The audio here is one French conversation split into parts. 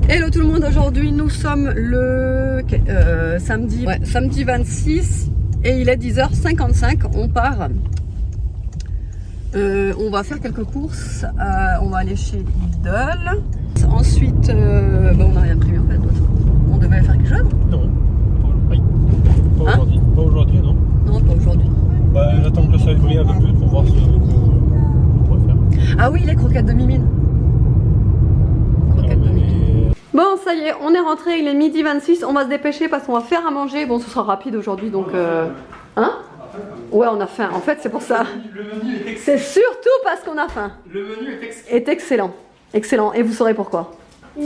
Hello tout le monde, aujourd'hui nous sommes le samedi 26 et il est 10h55, on part. On va faire quelques courses, on va aller chez Lidl. Ensuite, on n'a rien prévu en fait d'autre. On devait faire quelque chose? Non, pas aujourd'hui. Pas aujourd'hui, non. Non, pas aujourd'hui. Bah, j'attends que le soleil brille un peu plus pour voir ce qu'on pourrait faire. Ah oui, les croquettes de Mimine. Croquettes de Mimine. Bon, ça y est, on est rentré, il est midi 26, on va se dépêcher parce qu'on va faire à manger. Bon, ce sera rapide aujourd'hui, donc... Hein? Ouais, on a faim, en fait, c'est pour ça. Le menu est excellent. C'est surtout parce qu'on a faim. Le menu est excellent. Est excellent. Excellent, et vous saurez pourquoi.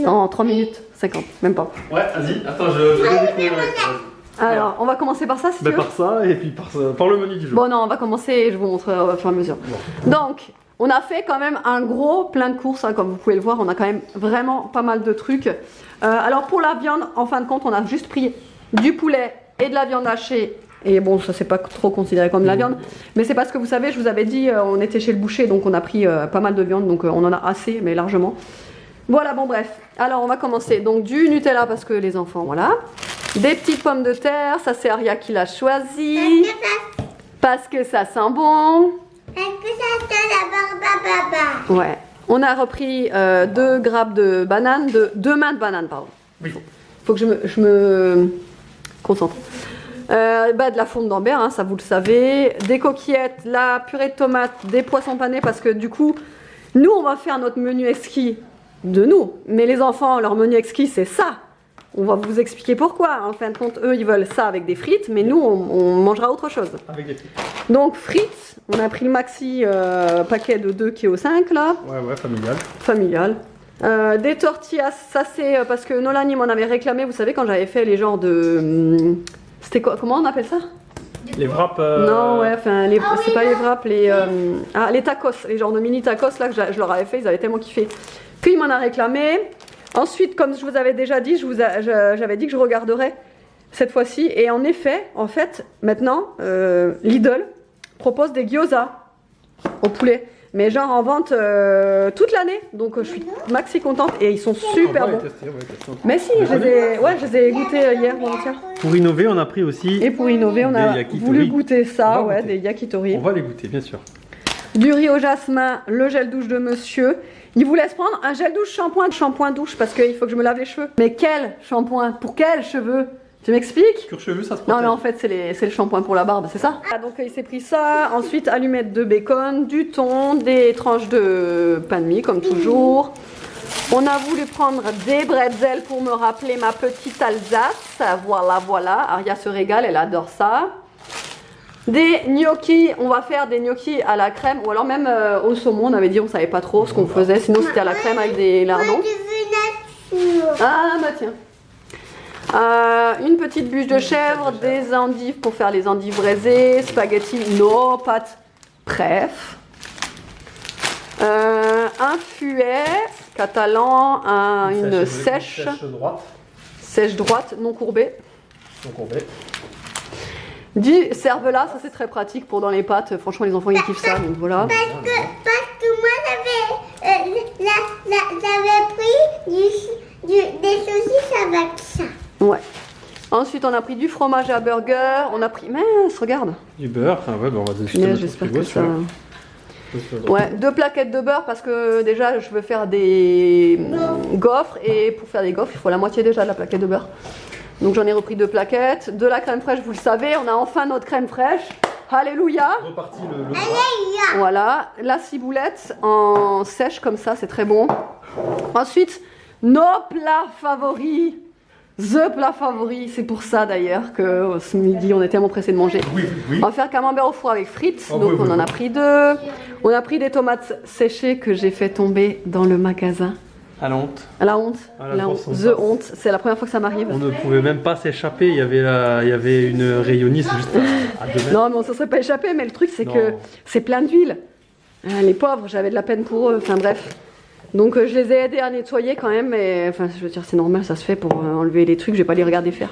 En 3 minutes 50, même pas. Ouais, vas-y, attends, je vais découvrir avec toi. Alors, on va commencer par ça, si tu veux. Par ça, et puis par le menu du jour. Bon, non, on va commencer et je vous montrerai au fur et à mesure. Bon. Donc, on a fait quand même un gros plein de courses, hein, comme vous pouvez le voir, on a quand même vraiment pas mal de trucs. Alors, pour la viande, en fin de compte, on a juste pris du poulet et de la viande hachée. Et bon, ça c'est pas trop considéré comme de la viande, mais c'est parce que vous savez, je vous avais dit, on était chez le boucher, donc on a pris pas mal de viande, donc on en a assez, mais largement. Voilà, bon bref. Alors on va commencer. Donc du Nutella parce que les enfants, voilà. Des petites pommes de terre, ça c'est Aria qui l'a choisi. Parce que ça sent bon. Parce que ça sent la barbe. Ouais. On a repris 2 grappes de bananes, 2 mains de bananes, pardon. Oui. Faut que je me concentre. De la fonte d'Ambert, hein, ça vous le savez. Des coquillettes, la purée de tomates, des poissons panés parce que du coup, nous on va faire notre menu exquis de nous. Mais les enfants, leur menu exquis c'est ça. On va vous expliquer pourquoi. En fin de compte, eux ils veulent ça avec des frites, mais nous on mangera autre chose. Avec des frites. Donc frites, on a pris le maxi paquet de 2 qui est au 5 là. Ouais, familial. Familial. Des tortillas, ça c'est parce que Nolan il m'en avait réclamé, vous savez quand j'avais fait les genres de... c'était quoi, comment on appelle ça? Les wraps. Non, ouais, enfin, c'est pas les wraps, les tacos, les genres de mini tacos là que je leur avais fait, ils avaient tellement kiffé. Puis il m'en a réclamé. Ensuite, comme je vous avais déjà dit, j'avais dit que je regarderais cette fois-ci. Et en effet, en fait, maintenant, Lidl propose des gyoza au poulet. Mais genre en vente toute l'année. Donc je suis maxi contente et ils sont super bons. Mais si, je les ai goûtés hier ou avant-hier. Pour innover, on a pris aussi. Et pour innover, on a voulu goûter ça, ouais, des yakitori. On va les goûter, bien sûr. Du riz au jasmin, le gel douche de monsieur. Il vous laisse prendre un gel douche shampoing douche parce qu'il faut que je me lave les cheveux. Mais quel shampoing? Pour quels cheveux? Tu m'expliques? Cure cheveux, ça se protège. Non mais en fait c'est le shampoing pour la barbe, c'est ça? Donc il s'est pris ça, ensuite allumettes de bacon, du thon, des tranches de pain de mie comme toujours. On a voulu prendre des bretzels pour me rappeler ma petite Alsace, voilà, Aria se régale, elle adore ça. Des gnocchis, on va faire des gnocchis à la crème ou alors même au saumon, on avait dit on savait pas trop ce qu'on faisait, sinon c'était à la crème avec des lardons. Ah bah tiens. Une petite bûche de chèvre, des endives pour faire les endives braisées, spaghetti, no pâtes, bref. Un fuet catalan, une sèche droite, non courbée. Du cervelas, ça c'est très pratique pour dans les pâtes, franchement les enfants ils kiffent ça, donc voilà. Parce que moi j'avais pris des saucisses avec ça. Ouais. Ensuite on a pris du fromage à burger, on a pris, mince, regarde. Du beurre, enfin ouais, on va juste j'espère que ça... Ouais, 2 plaquettes de beurre parce que déjà je veux faire des gaufres et pour faire des gaufres il faut la moitié déjà de la plaquette de beurre. Donc j'en ai repris 2 plaquettes, de la crème fraîche, vous le savez, on a enfin notre crème fraîche. Alléluia. Reparti le Voilà, la ciboulette en sèche comme ça, c'est très bon. Ensuite, nos plats favoris. The plat favori, c'est pour ça d'ailleurs que ce midi on est tellement pressé de manger. Oui. On va faire camembert au four avec frites, Oh, donc oui, on en a pris 2. On a pris des tomates séchées que j'ai fait tomber dans le magasin. À la honte. À la honte, la honte. grosse The honte, c'est la première fois que ça m'arrive. On ne pouvait même pas s'échapper, il y avait une rayonniste juste à 2 mètres. Non mais on ne serait pas échappé, mais le truc c'est que c'est plein d'huile. Les pauvres, j'avais de la peine pour eux, enfin bref. Donc je les ai aidés à nettoyer quand même, mais enfin je veux dire c'est normal, ça se fait pour enlever les trucs, je vais pas les regarder faire.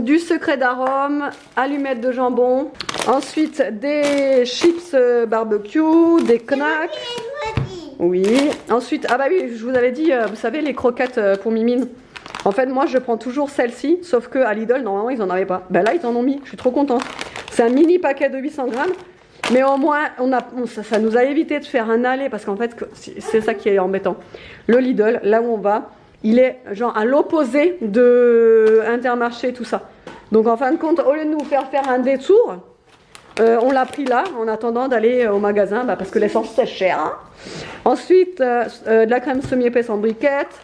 Du secret d'arôme, allumettes de jambon, ensuite des chips barbecue, des knacks. Oui. Ensuite, ah bah oui, je vous avais dit, vous savez, les croquettes pour Mimine. En fait, moi, je prends toujours celle-ci, sauf que à Lidl, normalement, ils en avaient pas. Ben là, ils en ont mis. Je suis trop contente. C'est un mini paquet de 800 grammes. Mais au moins, ça nous a évité de faire un aller, parce qu'en fait, c'est ça qui est embêtant. Le Lidl, là où on va, il est genre à l'opposé de Intermarché, tout ça. Donc en fin de compte, au lieu de nous faire un détour, on l'a pris là, en attendant d'aller au magasin, bah, parce que l'essence c'est cher. Hein. Ensuite, de la crème semi-épaisse en briquette.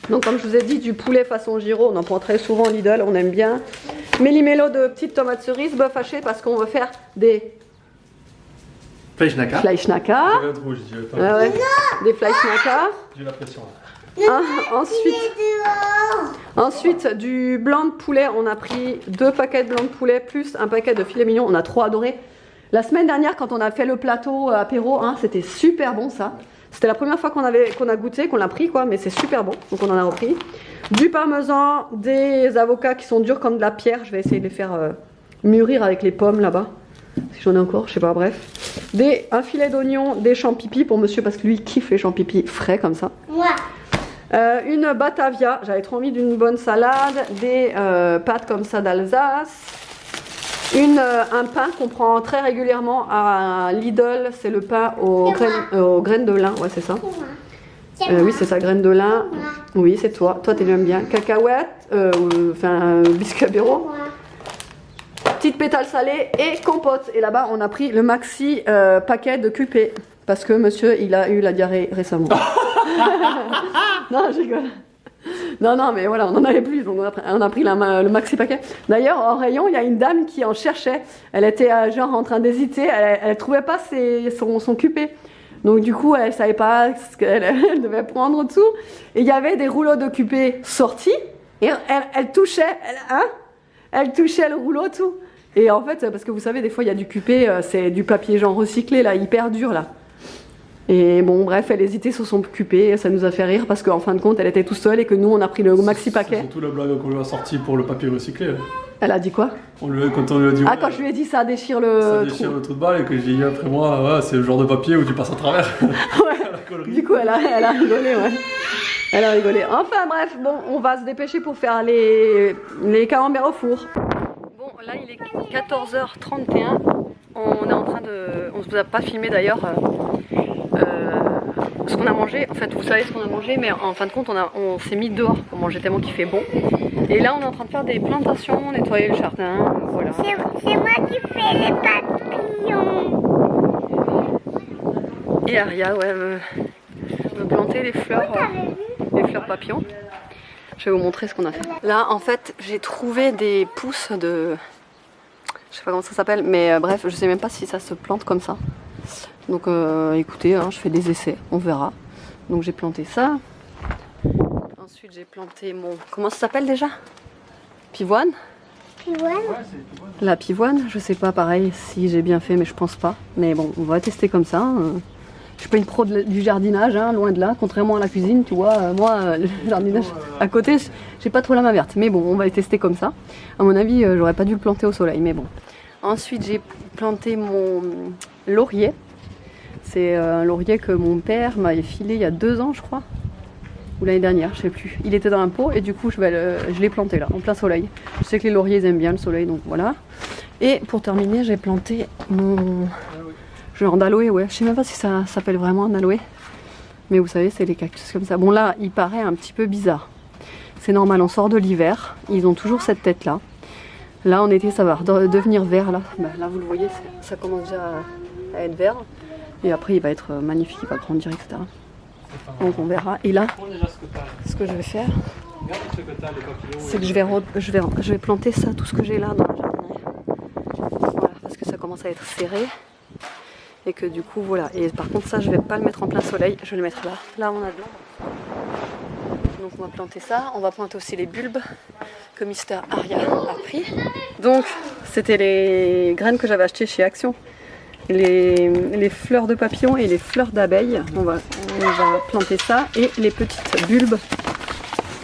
Donc comme je vous ai dit, du poulet façon gyro, on en prend très souvent Lidl, on aime bien. Méli-mélo de petites tomates cerises, bœuf haché, parce qu'on veut faire des... Fleischnacker. Fleischnacker. Je vais être rouge, je vais pas. Ah ouais. Des Fleischnacker. J'ai la pression là. Ensuite, du blanc de poulet, on a pris 2 paquets de blanc de poulet plus un paquet de filet mignon, on a trop adoré. La semaine dernière, quand on a fait le plateau apéro, hein, c'était super bon ça. C'était la première fois qu'on a goûté, qu'on l'a pris quoi, mais c'est super bon, donc on en a repris. Du parmesan, des avocats qui sont durs comme de la pierre, je vais essayer de les faire mûrir avec les pommes là-bas. Si j'en ai encore, je sais pas, bref. Un filet d'oignon, des champipi pour monsieur parce que lui il kiffe les champipi frais comme ça. Moi. Une batavia, j'avais trop envie d'une bonne salade, des pâtes comme ça d'Alsace, un pain qu'on prend très régulièrement à Lidl, c'est le pain aux graines de lin, ouais c'est ça. Oui c'est ça, graines de lin, oui c'est toi t'aimes bien, cacahuètes, biscuit apéro, petite pétale salée et compote. Et là-bas on a pris le maxi paquet de QP. Parce que monsieur, il a eu la diarrhée récemment. Non, je rigole. Non, mais voilà, on n'en avait plus, donc on a pris le maxi paquet. D'ailleurs, en rayon, il y a une dame qui en cherchait. Elle était genre en train d'hésiter, elle trouvait pas son cupé. Donc du coup, elle savait pas ce qu'elle devait prendre tout. Et il y avait des rouleaux de cupé sortis, et elle touchait le rouleau tout. Et en fait, parce que vous savez, des fois, il y a du cupé, c'est du papier genre recyclé, là, hyper dur, là. Et bon, bref, elle hésitait sur son cupé, ça nous a fait rire parce qu'en fin de compte, elle était toute seule et que nous, on a pris le maxi paquet. C'est surtout la blague qu'on lui a sortie pour le papier recyclé. Elle a dit quoi? Quand on lui a dit. Ah, quand je lui ai dit ça déchire le trou de balle et que j'ai dit après moi, ouais, c'est le genre de papier où tu passes à travers. Ouais. Du coup, elle a rigolé, ouais. Elle a rigolé. Enfin, bref, bon, on va se dépêcher pour faire les camemberts au four. Bon, là, il est 14h31. On est en train de... On ne vous a pas filmé d'ailleurs ce qu'on a mangé. En fait, vous savez ce qu'on a mangé, mais en fin de compte, on s'est mis dehors pour manger tellement qu'il fait bon. Et là, on est en train de faire des plantations, nettoyer le jardin, voilà. C'est moi qui fais les papillons. Et Aria, ouais, veut planter les fleurs papillons. Je vais vous montrer ce qu'on a fait. Là, en fait, j'ai trouvé des pousses de... Je sais pas comment ça s'appelle, mais bref, je sais même pas si ça se plante comme ça. Donc écoutez, hein, je fais des essais, on verra. Donc j'ai planté ça. Ensuite j'ai planté mon... Comment ça s'appelle déjà? Pivoine. Pivoine. La pivoine, je sais pas pareil si j'ai bien fait, mais je pense pas. Mais bon, on va tester comme ça. Je suis pas une pro du jardinage, hein, loin de là, contrairement à la cuisine, tu vois. Moi, le jardinage à côté, j'ai pas trop la main verte. Mais bon, on va les tester comme ça. À mon avis, j'aurais pas dû le planter au soleil, mais bon. Ensuite, j'ai planté mon laurier. C'est un laurier que mon père m'avait filé il y a 2 ans, je crois. Ou l'année dernière, je sais plus. Il était dans un pot et du coup, je l'ai planté là, en plein soleil. Je sais que les lauriers ils aiment bien le soleil, donc voilà. Et pour terminer, j'ai planté mon... genre d'aloe, ouais. Je sais même pas si ça s'appelle vraiment un aloe. Mais vous savez, c'est les cactus comme ça. Bon là, il paraît un petit peu bizarre. C'est normal, on sort de l'hiver. Ils ont toujours cette tête-là. Là, en été, ça va devenir vert. Là, là vous le voyez, ça commence déjà à être vert. Et après, il va être magnifique, il va grandir, etc. Donc on verra. Et là, ce que je vais faire, c'est que je vais planter ça, tout ce que j'ai là dans le jardin. Voilà, parce que ça commence à être serré. Et que du coup, voilà. Et par contre, ça, je vais pas le mettre en plein soleil. Je vais le mettre là. Là, on a de l'ombre. Donc on va planter ça. On va planter aussi les bulbes que Mister Aria a pris. Donc, c'était les graines que j'avais achetées chez Action. Les fleurs de papillon et les fleurs d'abeilles. On va planter ça. Et les petites bulbes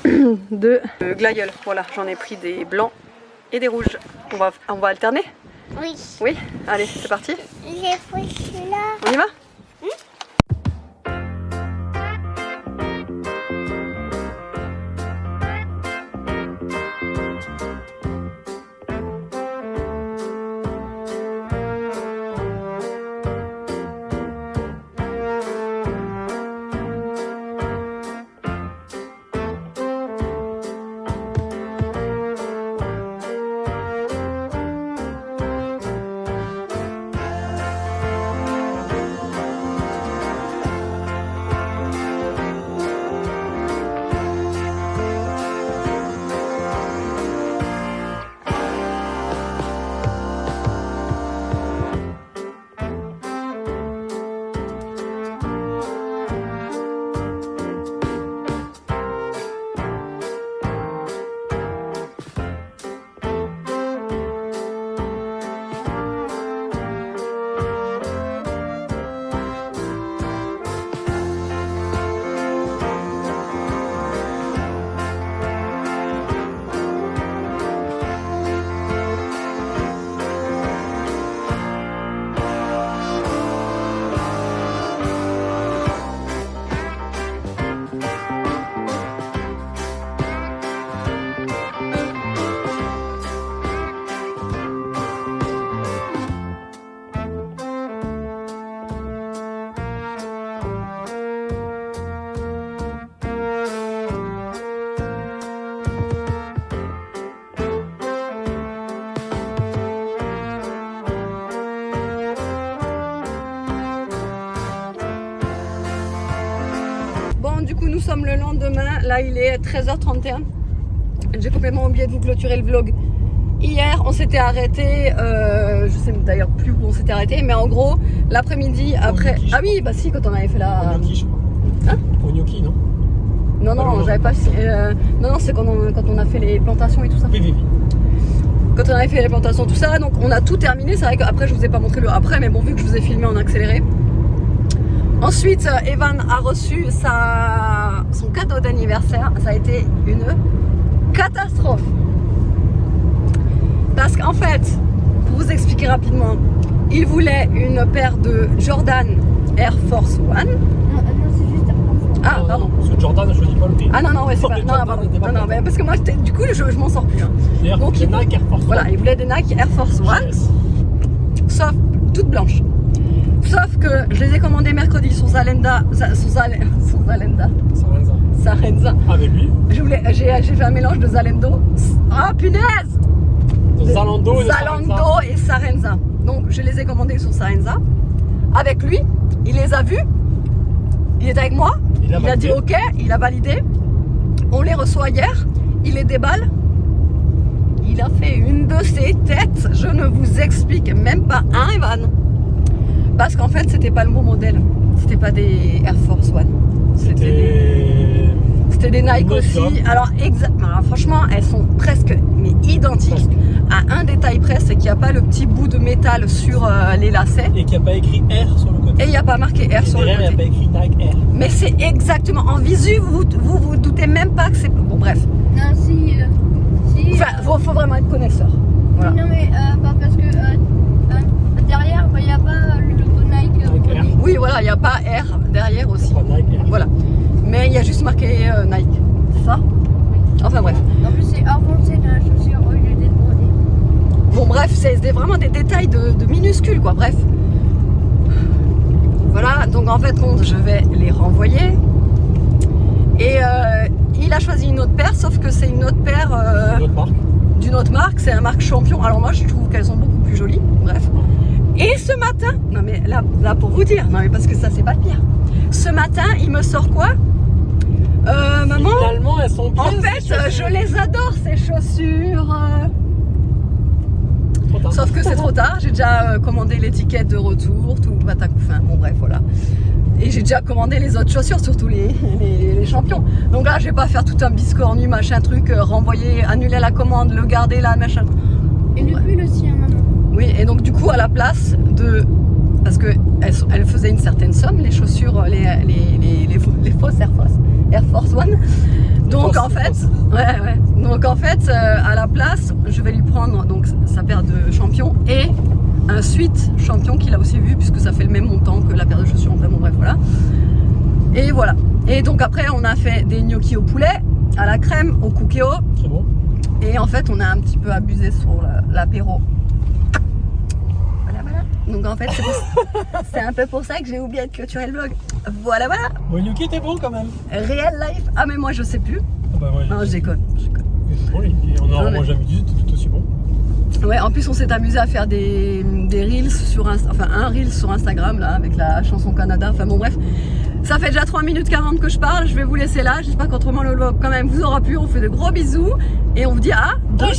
de glaïeul. Voilà, j'en ai pris des blancs et des rouges. On va alterner? Oui. Oui? Allez, c'est parti. J'ai pris celui-là. On y va? lendemain, là il est 13h31. J'ai complètement oublié de vous clôturer le vlog. Hier, on s'était arrêté, je sais d'ailleurs plus où on s'était arrêté, mais en gros, l'après-midi, après... gnocchi, Ah oui, bah si, quand on avait fait la... Au gnocchi, je crois. Hein? Au gnocchi, non? Non, j'avais pas... non, c'est quand on a fait les plantations et tout ça. Oui. Quand on avait fait les plantations, tout ça, donc on a tout terminé. C'est vrai qu'après, je vous ai pas montré le après, mais bon, vu que je vous ai filmé en accéléré. Ensuite, Evan a reçu son cadeau d'anniversaire. Ça a été une catastrophe. Parce qu'en fait, pour vous expliquer rapidement, il voulait une paire de Jordan Air Force One. Non, c'est juste Ah, pardon. Parce que Jordan ne choisit pas le pays. Ah non, ouais, c'est pas. Non, pardon. Non, mais parce que moi, du coup, je m'en sors plus. Hein. D'ailleurs, Donc, il Nike Air Force. Voilà, il voulait des Nike Air Force One, GS. sauf toutes blanches. Sauf que je les ai commandées mercredi sur Zalenda. Sarenza. Avec lui. J'ai fait un mélange de Zalendo. Ah, punaise! De Zalando et de Zalando et Sarenza. Donc je les ai commandés sur Sarenza. Avec lui, il les a vus. Il est avec moi. Il a dit ok, il a validé. On les reçoit hier. Il les déballe. Il a fait une de ses têtes. Je ne vous explique même pas un, Evan. Parce qu'en fait, c'était pas le bon modèle. C'était pas des Air Force One. C'était des Nike aussi. Alors, franchement, elles sont presque identiques. À un détail près, c'est qu'il n'y a pas le petit bout de métal sur les lacets. Et qu'il n'y a pas écrit R sur le côté. Et il n'y a pas marqué R sur le côté. Il n'y a pas écrit Nike R. Mais c'est exactement. En visu, vous doutez même pas que c'est. Bon, bref. Non, si. Enfin, faut vraiment être connaisseur. Voilà. Non, mais pas parce que derrière, il n'y a pas le logo Nike. Nike Air. Oui, voilà, il n'y a pas R derrière aussi. Pas Nike Air. Voilà. Mais il y a juste marqué Nike. C'est ça? Enfin, bref. En plus, c'est avancé de la chaussure au lieu d'être brodé. Bon, bref, c'est vraiment des détails de minuscules, quoi. Bref. Voilà, donc en fait, je vais les renvoyer. Et il a choisi une autre paire, sauf que c'est une autre paire d'une autre marque. C'est la marque Champion. Alors moi, je trouve qu'elles sont beaucoup plus jolies. Bref. Et ce matin, non mais là pour vous dire, non mais parce que ça c'est pas le pire. Ce matin, il me sort quoi? Maman, finalement, elles sont bien. En fait, je les adore ces chaussures. Sauf que c'est trop tard. J'ai déjà commandé l'étiquette de retour, tout batacoufin. Bon bref, voilà. Et j'ai déjà commandé les autres chaussures, surtout les champions. Donc là, je vais pas faire tout un biscornu, machin truc, renvoyer, annuler la commande, le garder là, machin. Et le pull aussi, hein, maman. Oui, et donc du coup, à la place de... Parce qu'elles faisaient une certaine somme, les chaussures, les fausses Air Force One. Donc en fait, Donc en fait, à la place, je vais lui prendre donc sa paire de champions et un suite champion qu'il a aussi vu, puisque ça fait le même montant que la paire de chaussures. Enfin bon, bref, voilà. Et voilà. Et donc après, on a fait des gnocchis au poulet, à la crème, au cookéo. Très bon. Et en fait, on a un petit peu abusé sur l'apéro. Voilà. Donc en fait, c'est un peu pour ça que j'ai oublié de clôturer le vlog. Voilà. Bon, le gnocchi était bon quand même. Real life. Ah mais moi je sais plus. Ah bah ouais. Non, je déconne. Bon, on en a jamais dit, tout aussi bon. Ouais, en plus on s'est amusé à faire des reels sur un reel sur Instagram là avec la chanson Canada. Enfin bon bref. Ça fait déjà 3 minutes 40 que je parle, je vais vous laisser là. J'espère qu'autrement le vlog quand même vous aura plu. On fait de gros bisous et on vous dit à demain.